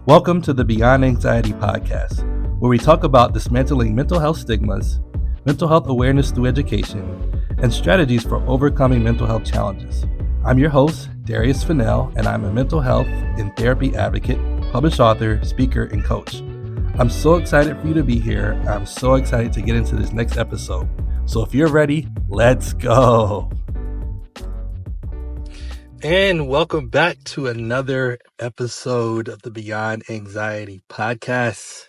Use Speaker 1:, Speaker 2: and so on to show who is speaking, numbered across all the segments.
Speaker 1: Welcome to the Beyond Anxiety podcast, where we talk about dismantling mental health stigmas, mental health awareness through education, and strategies for overcoming mental health challenges. I'm your host, Darius Fennell, and I'm a mental health and therapy advocate, published author, speaker, and coach. I'm so excited for you to be here. I'm so excited to get into this next episode. So if you're ready, let's go. And welcome back to another episode of the Beyond Anxiety podcast.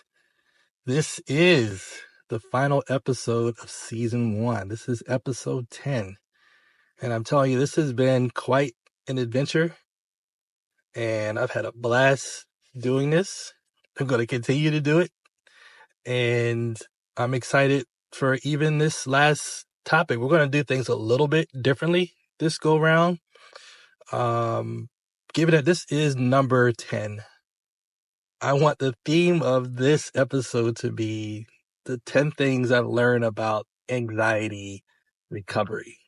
Speaker 1: This is the final episode of season 1. This is episode 10. And I'm telling you, this has been quite an adventure. And I've had a blast doing this. I'm going to continue to do it. And I'm excited for even this last topic. We're going to do things a little bit differently this go round. Given that this is number 10, I want the theme of this episode to be the 10 things I've learned about anxiety recovery.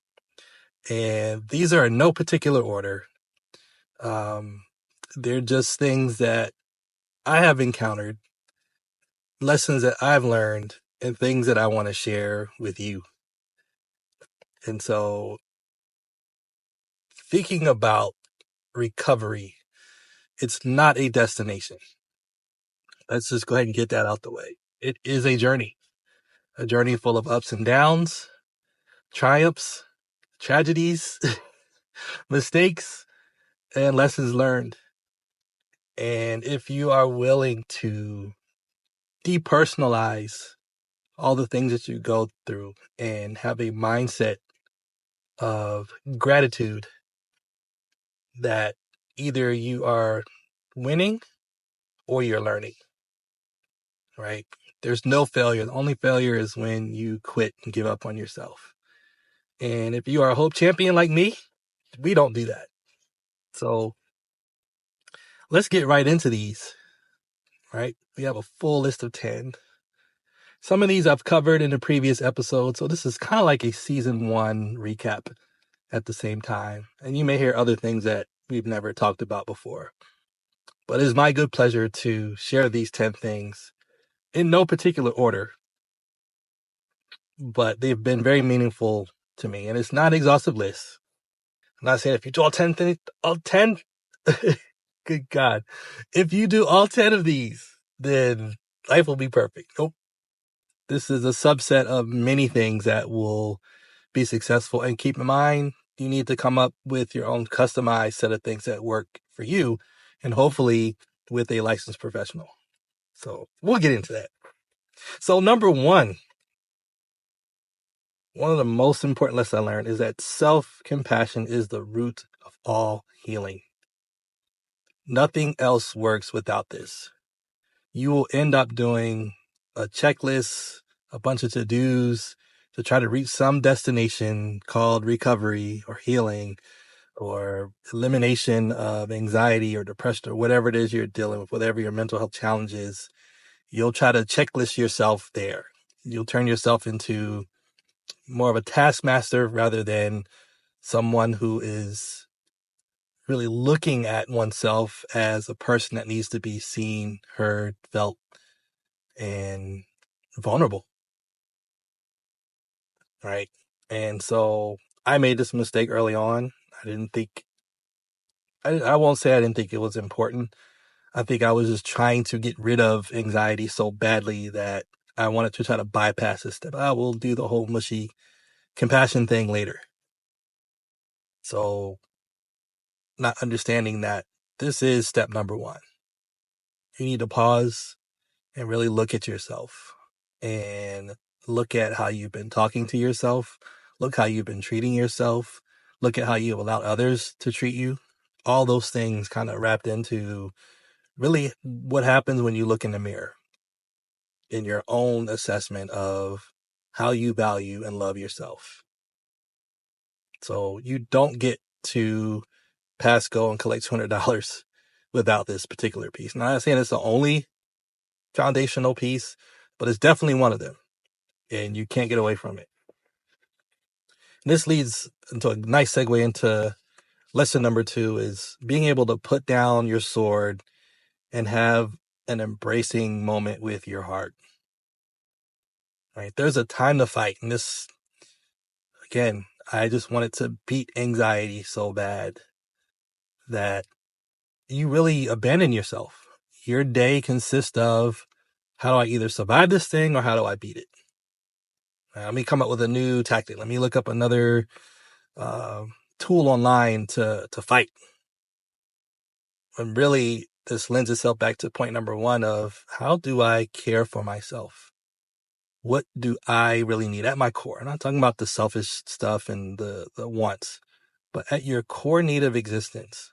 Speaker 1: And these are in no particular order. They're just things that I have encountered, lessons that I've learned, and things that I want to share with you. And so, thinking about recovery, it's not a destination. Let's just go ahead and get that out the way. It is a journey full of ups and downs, triumphs, tragedies, mistakes, and lessons learned. And if you are willing to depersonalize all the things that you go through and have a mindset of gratitude that either you are winning or you're learning, right? There's no failure. The only failure is when you quit and give up on yourself. And if you are a hope champion like me, we don't do that. So let's get right into these, right? We have a full list of 10. Some of these I've covered in the previous episode, so this is kind of like a season 1 recap at the same time. And you may hear other things that we've never talked about before. But it is my good pleasure to share these 10 things in no particular order, but they've been very meaningful to me. And it's not an exhaustive list. I'm not saying if you do all 10 things, all 10, good God. If you do all 10 of these, then life will be perfect. Nope. This is a subset of many things that will be successful. And keep in mind, you need to come up with your own customized set of things that work for you, and hopefully with a licensed professional. So we'll get into that. So number 1, one of the most important lessons I learned is that self-compassion is the root of all healing. Nothing else works without this. You will end up doing a checklist, a bunch of to-dos to try to reach some destination called recovery or healing or elimination of anxiety or depression or whatever it is you're dealing with, whatever your mental health challenge is. You'll try to checklist yourself there. You'll turn yourself into more of a taskmaster rather than someone who is really looking at oneself as a person that needs to be seen, heard, felt, and vulnerable. Right? And so I made this mistake early on. I won't say I didn't think it was important. I think I was just trying to get rid of anxiety so badly that I wanted to try to bypass this step. I will do the whole mushy compassion thing later. So not understanding that this is step number 1. You need to pause and really look at yourself and look at how you've been talking to yourself. Look how you've been treating yourself. Look at how you've allowed others to treat you. All those things kind of wrapped into really what happens when you look in the mirror in your own assessment of how you value and love yourself. So you don't get to pass go and collect $200 without this particular piece. Now, I'm not saying it's the only foundational piece, but it's definitely one of them, and you can't get away from it. And this leads into a nice segue into lesson number 2 is being able to put down your sword and have an embracing moment with your heart. Right? There's a time to fight. And this, again, I just wanted to beat anxiety so bad that you really abandon yourself. Your day consists of, how do I either survive this thing or how do I beat it? Let me come up with a new tactic. Let me look up another tool online to fight. And really, this lends itself back to point number one of, how do I care for myself? What do I really need at my core? I'm not talking about the selfish stuff and the wants, but at your core need of existence,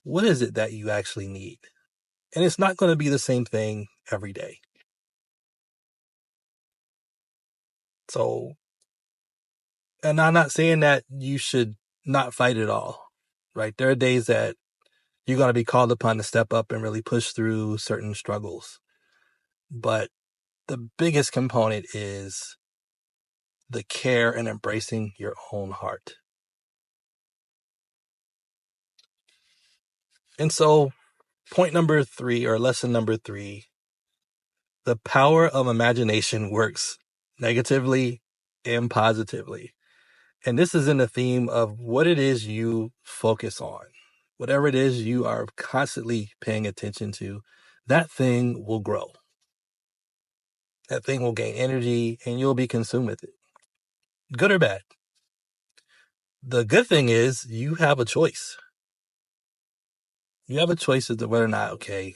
Speaker 1: what is it that you actually need? And it's not going to be the same thing every day. So, and I'm not saying that you should not fight at all, right? There are days that you're going to be called upon to step up and really push through certain struggles. But the biggest component is the care and embracing your own heart. And so, point number 3, or lesson number 3, the power of imagination works negatively and positively. And this is in the theme of what it is you focus on. Whatever it is you are constantly paying attention to, that thing will grow. That thing will gain energy and you'll be consumed with it. Good or bad. The good thing is you have a choice. You have a choice as to whether or not, okay,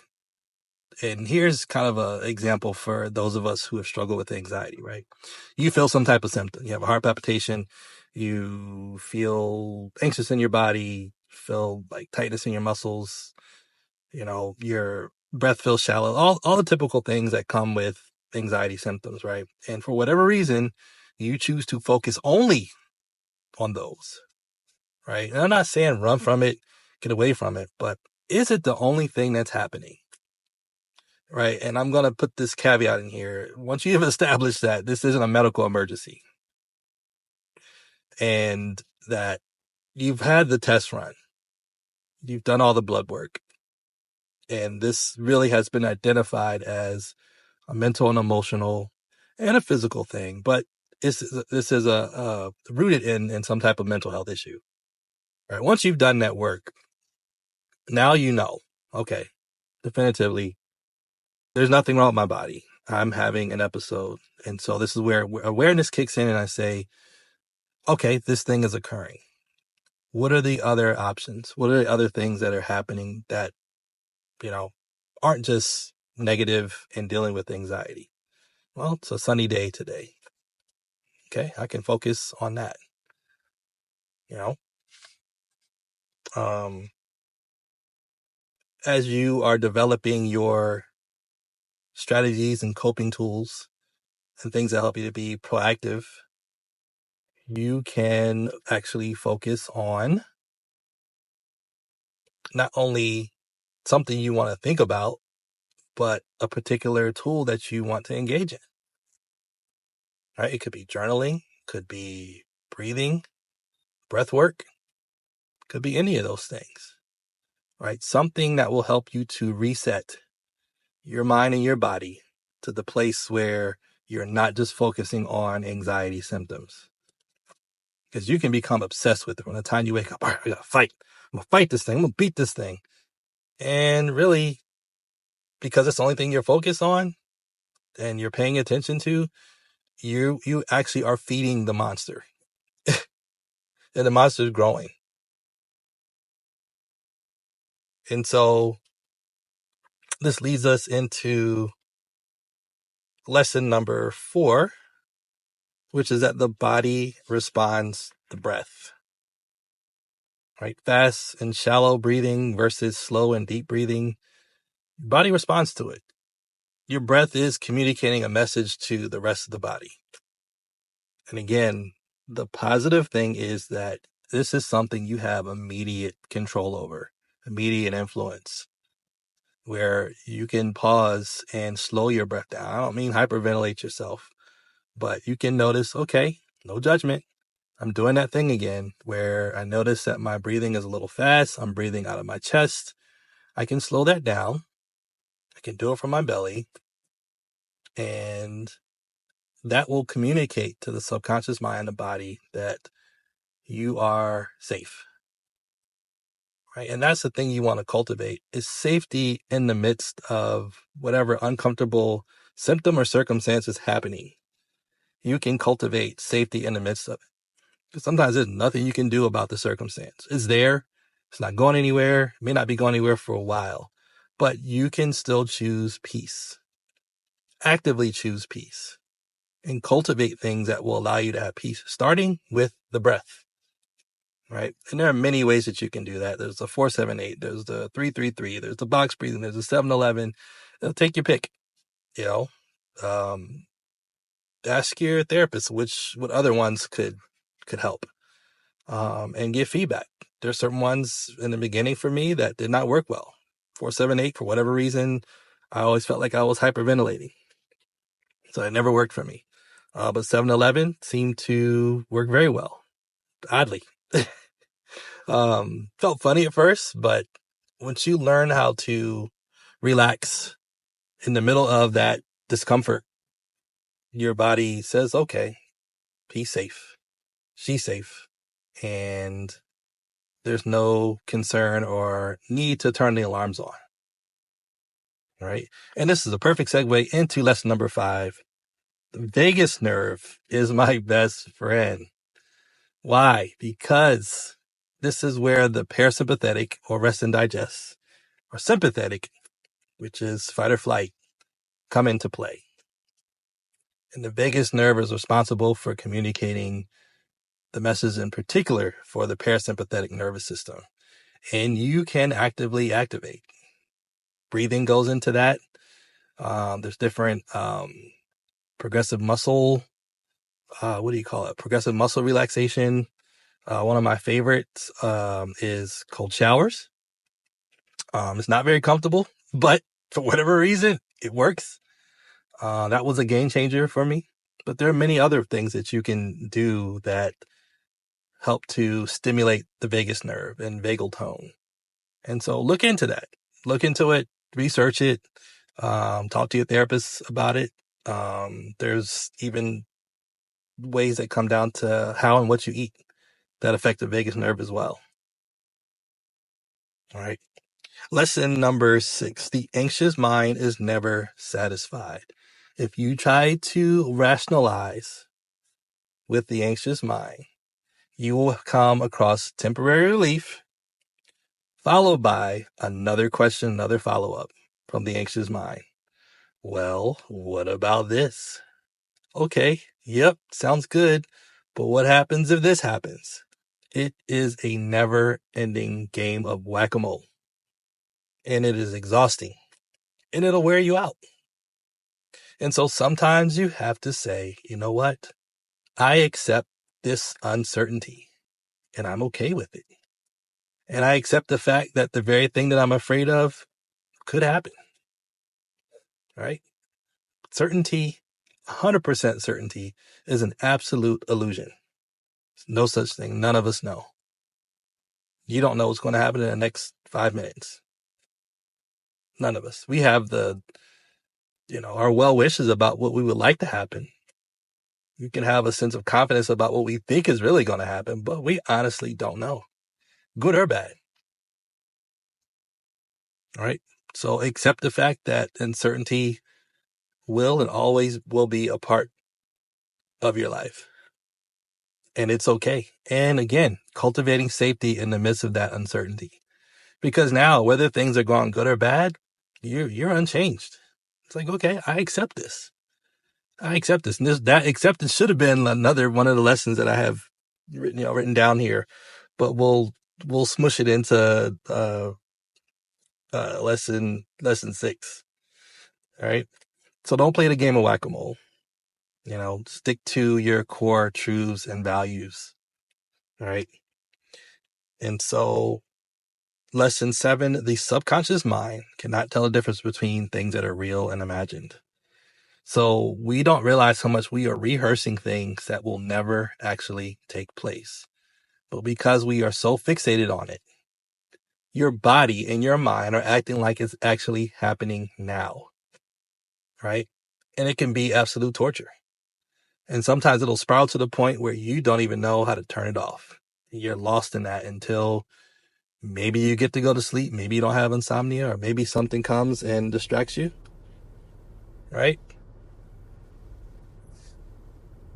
Speaker 1: and here's kind of an example for those of us who have struggled with anxiety, right? You feel some type of symptom. You have a heart palpitation. You feel anxious in your body, feel like tightness in your muscles. Your breath feels shallow, all the typical things that come with anxiety symptoms, right? And for whatever reason, you choose to focus only on those, right? And I'm not saying run from it, get away from it, but is it the only thing that's happening? Right. And I'm going to put this caveat in here. Once you have established that this isn't a medical emergency and that you've had the test run, you've done all the blood work, and this really has been identified as a mental and emotional and a physical thing, but this is a rooted in some type of mental health issue. Right. Once you've done that work, now you know, okay, definitively, there's nothing wrong with my body. I'm having an episode. And so this is where awareness kicks in and I say, okay, this thing is occurring. What are the other options? What are the other things that are happening that, aren't just negative and dealing with anxiety? Well, it's a sunny day today. Okay, I can focus on that. As you are developing your strategies and coping tools and things that help you to be proactive, you can actually focus on not only something you want to think about, but a particular tool that you want to engage in. Right? It could be journaling, could be breathing, breath work, could be any of those things. Right? Something that will help you to reset your mind and your body to the place where you're not just focusing on anxiety symptoms. Because you can become obsessed with it from the time you wake up. All right, I gotta fight. I'm gonna fight this thing. I'm gonna beat this thing. And really, because it's the only thing you're focused on and you're paying attention to, you actually are feeding the monster. And the monster is growing. And so this leads us into lesson number 4, which is that the body responds to breath. Right? Fast and shallow breathing versus slow and deep breathing. Your body responds to it. Your breath is communicating a message to the rest of the body. And again, the positive thing is that this is something you have immediate control over, immediate influence, where you can pause and slow your breath down. I don't mean hyperventilate yourself, but you can notice, okay, no judgment. I'm doing that thing again where I notice that my breathing is a little fast. I'm breathing out of my chest. I can slow that down. I can do it from my belly. And that will communicate to the subconscious mind and the body that you are safe. Right? And that's the thing you want to cultivate is safety in the midst of whatever uncomfortable symptom or circumstance is happening. You can cultivate safety in the midst of it. Because sometimes there's nothing you can do about the circumstance. It's there. It's not going anywhere. It may not be going anywhere for a while, but you can still choose peace. Actively choose peace and cultivate things that will allow you to have peace, starting with the breath. Right. And there are many ways that you can do that. There's the 4-7-8, there's the 3-3-3, there's the box breathing, there's the 7-11. Take your pick. You know, ask your therapist what other ones could help, and get feedback. There's certain ones in the beginning for me that did not work well. 4-7-8, for whatever reason, I always felt like I was hyperventilating, so it never worked for me. But 7-11 seemed to work very well, oddly. Felt funny at first, but once you learn how to relax in the middle of that discomfort, your body says, okay, he's safe, she's safe, and there's no concern or need to turn the alarms on. Right? And this is a perfect segue into lesson number 5. The vagus nerve is my best friend. Why? Because this is where the parasympathetic, or rest and digest, or sympathetic, which is fight or flight, come into play. And the vagus nerve is responsible for communicating the message in particular for the parasympathetic nervous system. And you can actively activate. Breathing goes into that. There's different progressive muscle, progressive muscle relaxation. One of my favorites is cold showers. It's not very comfortable, but for whatever reason, it works. That was a game changer for me. But there are many other things that you can do that help to stimulate the vagus nerve and vagal tone. And so look into that. Look into it, research it, talk to your therapist about it. There's even ways that come down to how and what you eat that affect the vagus nerve as well. All right. Lesson number 6, the anxious mind is never satisfied. If you try to rationalize with the anxious mind, you will come across temporary relief, followed by another question, another follow-up from the anxious mind. Well, what about this? Okay, yep, sounds good. But what happens if this happens? It is a never-ending game of whack-a-mole. And it is exhausting. And it'll wear you out. And so sometimes you have to say, you know what? I accept this uncertainty. And I'm okay with it. And I accept the fact that the very thing that I'm afraid of could happen. Right? Certainty, 100% certainty, is an absolute illusion. No such thing. None of us know. You don't know what's going to happen in the next 5 minutes. None of us. We have our well wishes about what we would like to happen. You can have a sense of confidence about what we think is really going to happen, but we honestly don't know, good or bad. All right. So accept the fact that uncertainty will and always will be a part of your life. And it's okay. And again, cultivating safety in the midst of that uncertainty. Because now, whether things are going good or bad, you're unchanged. It's like, okay, I accept this. I accept this. And that acceptance should have been another one of the lessons that I have written down here. But we'll smush it into lesson 6. All right. So don't play the game of whack-a-mole. Stick to your core truths and values. All right. And so lesson 7, the subconscious mind cannot tell the difference between things that are real and imagined. So we don't realize how much we are rehearsing things that will never actually take place. But because we are so fixated on it, your body and your mind are acting like it's actually happening now, right? And it can be absolute torture. And sometimes it'll spiral to the point where you don't even know how to turn it off. You're lost in that until maybe you get to go to sleep. Maybe you don't have insomnia, or maybe something comes and distracts you, right?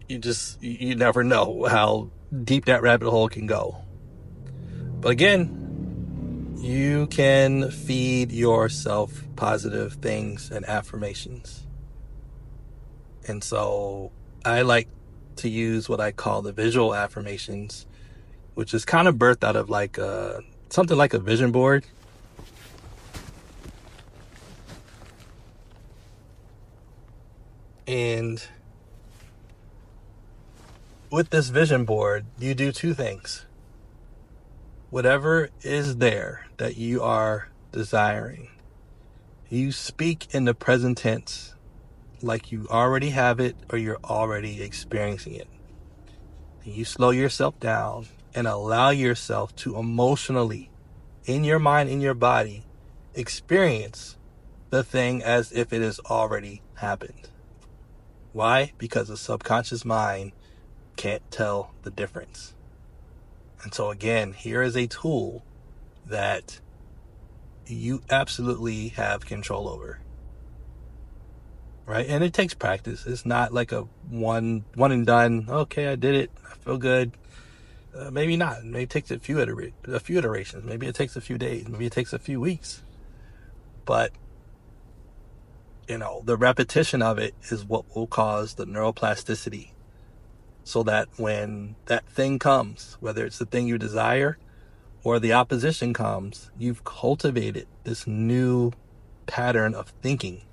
Speaker 1: You never know how deep that rabbit hole can go. But again, you can feed yourself positive things and affirmations. And so I like to use what I call the visual affirmations, which is kind of birthed out of like something like a vision board. And with this vision board, you do two things. Whatever is there that you are desiring, you speak in the present tense like you already have it or you're already experiencing it. And you slow yourself down and allow yourself to emotionally, in your mind, in your body, experience the thing as if it has already happened. Why? Because the subconscious mind can't tell the difference. And so again, here is a tool that you absolutely have control over, right? And it takes practice. It's not like a one and done. Okay, I did it. I feel good. Maybe not. Maybe it takes a few iterations. Maybe it takes a few days. Maybe it takes a few weeks. But the repetition of it is what will cause the neuroplasticity, so that when that thing comes, whether it's the thing you desire or the opposition comes, you've cultivated this new pattern of thinking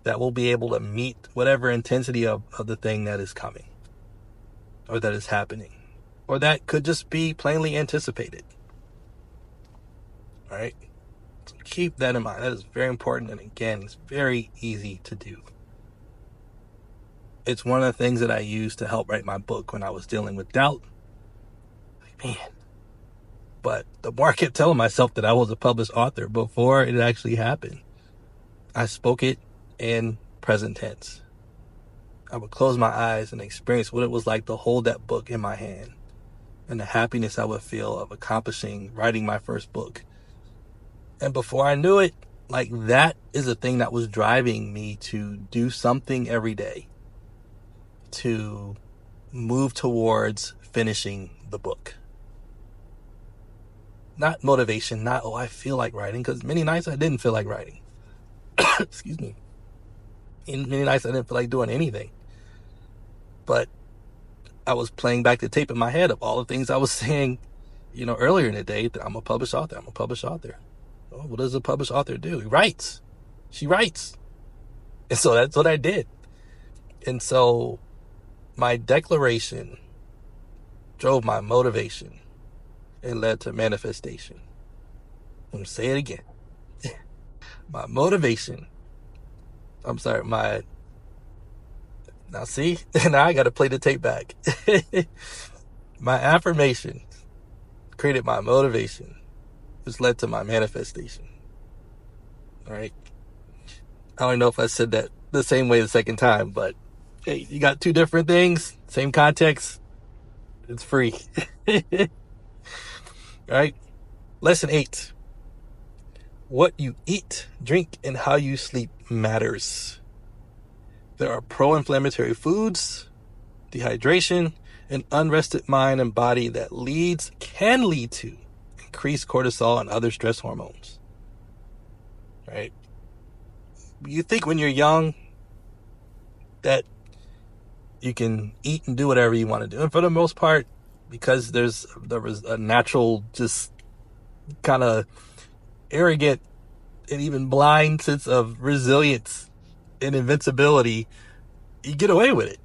Speaker 1: that will be able to meet whatever intensity of the thing that is coming or that is happening, or that could just be plainly anticipated. All right? So keep that in mind. That is very important. And again, it's very easy to do. It's one of the things that I used to help write my book when I was dealing with doubt. Like, man. But the more I kept telling myself that I was a published author before it actually happened, I spoke it in present tense. I would close my eyes and experience what it was like to hold that book in my hand, and the happiness I would feel of accomplishing writing my first book. And before I knew it, like, that is a thing that was driving me to do something every day to move towards finishing the book. Not motivation, not, oh, I feel like writing, because many nights I didn't feel like writing. Excuse me. In many nights I didn't feel like doing anything. But I was playing back the tape in my head of all the things I was saying, earlier in the day, that I'm a published author. I'm a published author. Oh, what does a published author do? He writes. She writes. And so that's what I did. And so my declaration drove my motivation and led to manifestation. I'm going to say it again. My motivation. I'm sorry, now see, now I got to play the tape back. My affirmation created my motivation, which led to my manifestation. All right. I don't know if I said that the same way the second time, but hey, you got two different things, same context. It's free. All right. Lesson 8. What you eat, drink, and how you sleep matters. There are pro-inflammatory foods, dehydration, an unrested mind and body that can lead to increased cortisol and other stress hormones. Right? You think when you're young that you can eat and do whatever you want to do. And for the most part, because there was a natural, just kind of arrogant and even blind sense of resilience and invincibility, you get away with it.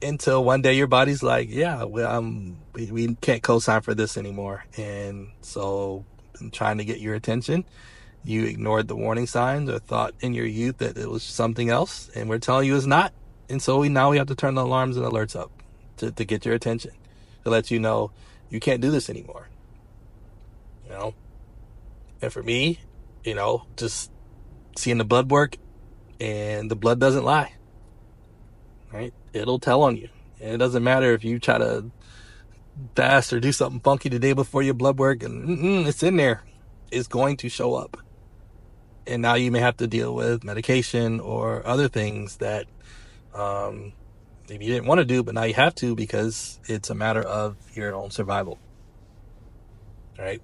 Speaker 1: Until one day your body's like, yeah, we can't co-sign for this anymore. And so I'm trying to get your attention. You ignored the warning signs or thought in your youth that it was something else. And we're telling you it's not. And so now we have to turn the alarms and alerts up to get your attention, to let you know you can't do this anymore. And for me, just seeing the blood work, and the blood doesn't lie, right? It'll tell on you. And it doesn't matter if you try to fast or do something funky the day before your blood work, and it's in there. It's going to show up. And now you may have to deal with medication or other things that maybe you didn't want to do, but now you have to because it's a matter of your own survival. Right?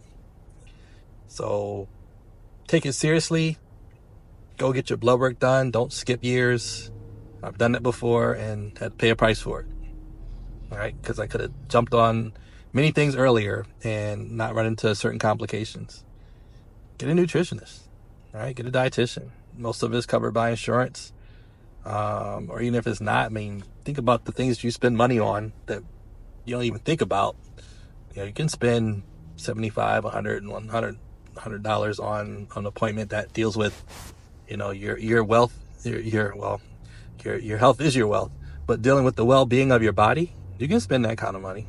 Speaker 1: So take it seriously. Go get your blood work done. Don't skip years. I've done it before and had to pay a price for it. All right? Because I could have jumped on many things earlier and not run into certain complications. Get a nutritionist. All right? Get a dietitian. Most of it is covered by insurance. Or even if it's not, I mean, think about the things you spend money on that you don't even think about. You can spend $75, $100, $100 on an appointment that deals with, your wealth. Your health is your wealth, but dealing with the well-being of your body, you can spend that kind of money,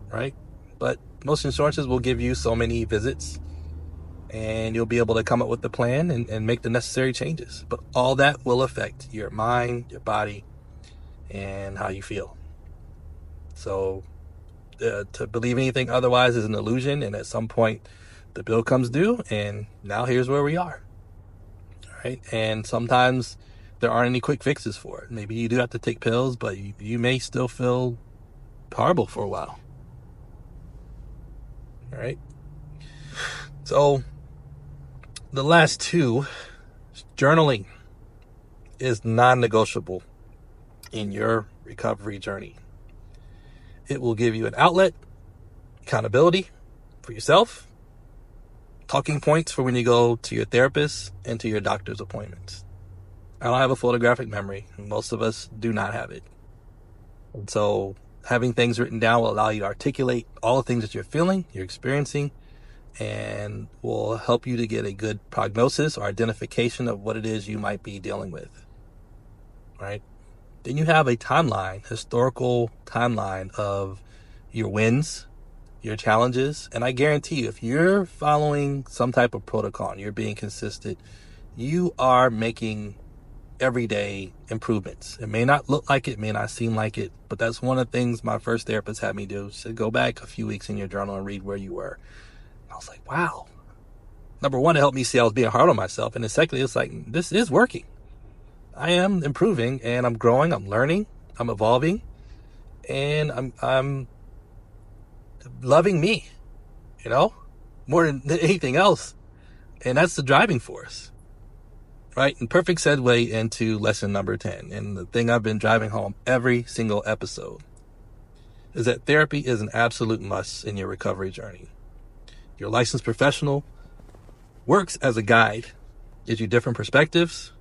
Speaker 1: right? But most insurances will give you so many visits, and you'll be able to come up with the plan and make the necessary changes. But all that will affect your mind, your body, and how you feel. So to believe anything otherwise is an illusion, and at some point the bill comes due, and now here's where we are. All right? And sometimes there aren't any quick fixes for it. Maybe you do have to take pills, but you may still feel horrible for a while. All right? So the last two, journaling is non-negotiable in your recovery journey. It will give you an outlet, accountability for yourself, talking points for when you go to your therapist and to your doctor's appointments. I don't have a photographic memory. Most of us do not have it. And so having things written down will allow you to articulate all the things that you're feeling, you're experiencing, and will help you to get a good prognosis or identification of what it is you might be dealing with. Right? Then you have a timeline, historical timeline of your wins, your challenges, and I guarantee you, if you're following some type of protocol and you're being consistent, you are making everyday improvements. It may not look like it, may not seem like it, but that's one of the things my first therapist had me do. She said, go back a few weeks in your journal and read where you were. I was like, wow. Number one, it helped me see I was being hard on myself. And then secondly, it's like, this is working. I am improving and I'm growing, I'm learning, I'm evolving, and I'm loving me, more than anything else. And that's the driving force, right? And perfect segue into lesson number 10. And the thing I've been driving home every single episode is that therapy is an absolute must in your recovery journey. Your licensed professional works as a guide, gives you different perspectives,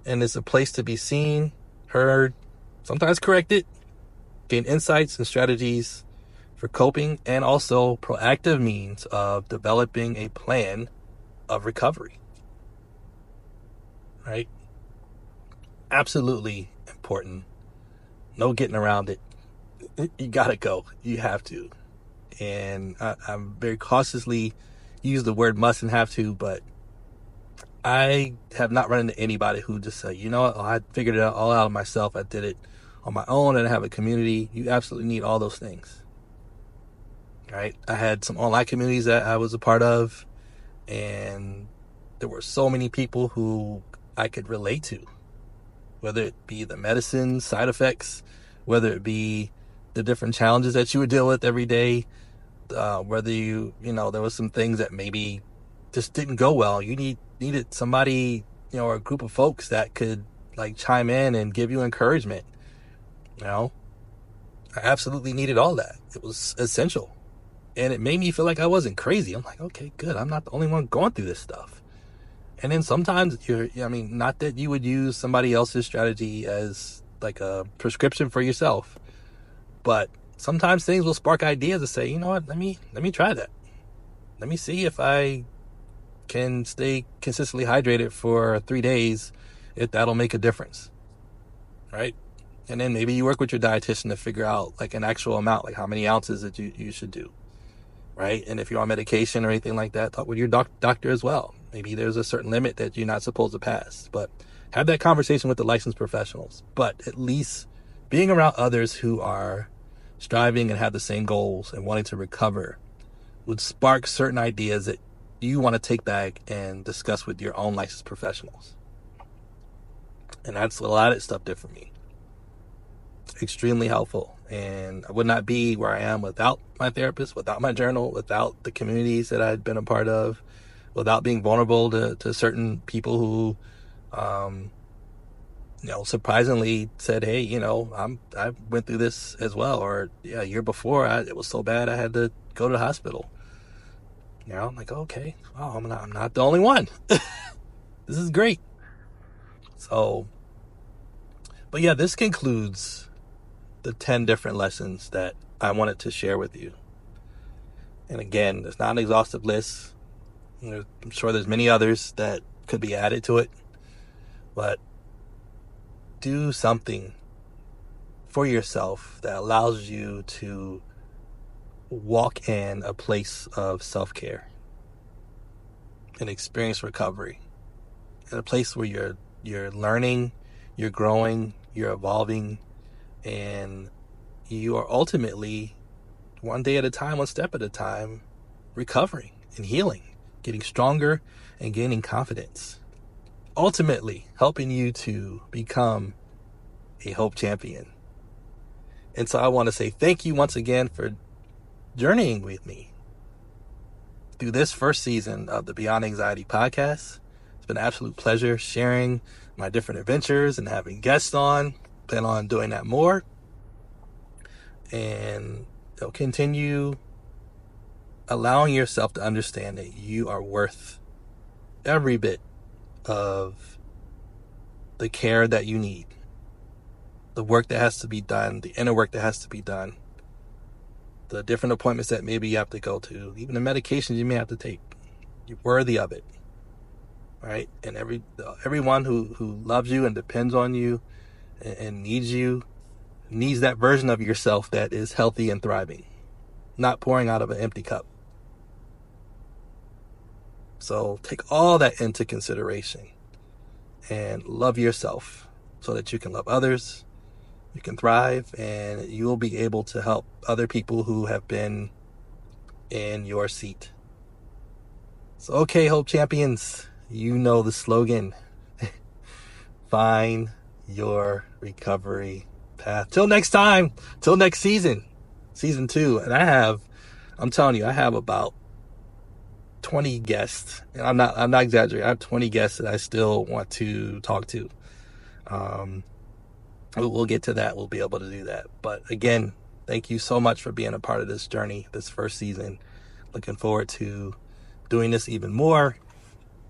Speaker 1: and it's a place to be seen, heard, sometimes corrected, gain insights and strategies for coping, and also proactive means of developing a plan of recovery. Right? Absolutely important. No getting around it. You gotta go. You have to. And I'm very cautiously use the word must and have to, but I have not run into anybody who just say, I figured it all out myself. I did it on my own and I have a community. You absolutely need all those things. Right? I had some online communities that I was a part of, and there were so many people who I could relate to, whether it be the medicine side effects, whether it be the different challenges that you would deal with every day, whether there was some things that maybe just didn't go well. You needed somebody, or a group of folks that could chime in and give you encouragement. I absolutely needed all that. It was essential. And it made me feel like I wasn't crazy. I'm like, okay, good. I'm not the only one going through this stuff. And then sometimes not that you would use somebody else's strategy as a prescription for yourself, but sometimes things will spark ideas to say, you know what, let me try that. Let me see if I can stay consistently hydrated for 3 days, if that'll make a difference. Right? And then maybe you work with your dietitian to figure out an actual amount, how many ounces that you should do. right? And if you're on medication or anything like that, talk with your doctor as well. Maybe there's a certain limit that you're not supposed to pass, but have that conversation with the licensed professionals. But at least being around others who are striving and have the same goals and wanting to recover would spark certain ideas that you want to take back and discuss with your own licensed professionals. And that's a lot of stuff did for me. Extremely helpful. And I would not be where I am without my therapist, without my journal, without the communities that I'd been a part of, without being vulnerable to certain people who, surprisingly said, hey, I went through this as well. Or a year before, it was so bad I had to go to the hospital. I'm like, okay, wow, I'm not the only one. This is great. So, but yeah, this concludes the 10 different lessons that I wanted to share with you. And again, it's not an exhaustive list. I'm sure there's many others that could be added to it, but do something for yourself that allows you to walk in a place of self-care and experience recovery, in a place where you're learning, you're growing, you're evolving, and you are ultimately, one day at a time, one step at a time, recovering and healing, getting stronger and gaining confidence, ultimately helping you to become a hope champion. And so I want to say thank you once again for journeying with me through this first season of the Beyond Anxiety podcast. It's been an absolute pleasure sharing my different adventures and having guests on. Plan on doing that more. And continue allowing yourself to understand that you are worth every bit of the care that you need, the work that has to be done, the inner work that has to be done, the different appointments that maybe you have to go to, even the medications you may have to take. You're worthy of it, right? And everyone who loves you and depends on you and needs you needs that version of yourself that is healthy and thriving, not pouring out of an empty cup. So take all that into consideration and love yourself so that you can love others, you can thrive, and you will be able to help other people who have been in your seat. So, okay, Hope Champions, you know the slogan. Find your recovery path. Till next time, till next season 2. And I'm telling you, I have about 20 guests, and I'm not exaggerating. I have 20 guests that I still want to talk to. We'll get to that. We'll be able to do that. But again, thank you so much for being a part of this journey, this first season. Looking forward to doing this even more.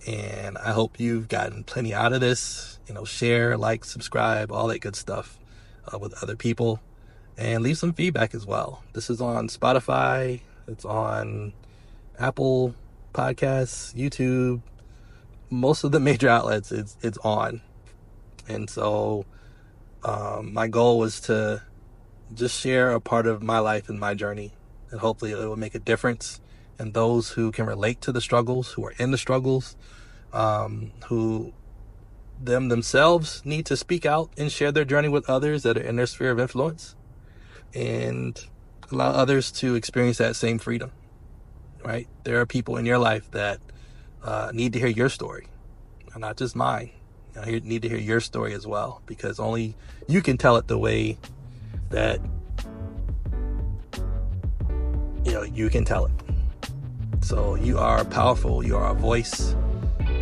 Speaker 1: And I hope you've gotten plenty out of this. Share, like, subscribe, all that good stuff with other people. And leave some feedback as well. This is on Spotify. It's on Apple Podcasts, YouTube. Most of the major outlets it's on. And so my goal was to just share a part of my life and my journey, and hopefully it will make a difference in those who can relate to the struggles, who are in the struggles, who themselves need to speak out and share their journey with others that are in their sphere of influence, and allow others to experience that same freedom, right? There are people in your life that need to hear your story, and not just mine. Need to hear your story as well, because only you can tell it the way that you can tell it. So you are powerful, you are a voice,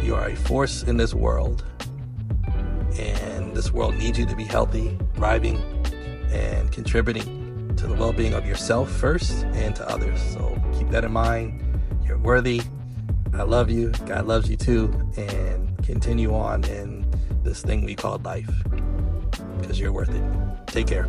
Speaker 1: you are a force in this world, and this world needs you to be healthy, thriving, and contributing to the well-being of yourself first and to others. So keep that in mind. You're worthy. I love you. God loves you too. And continue on in this thing we call life, because you're worth it. Take care.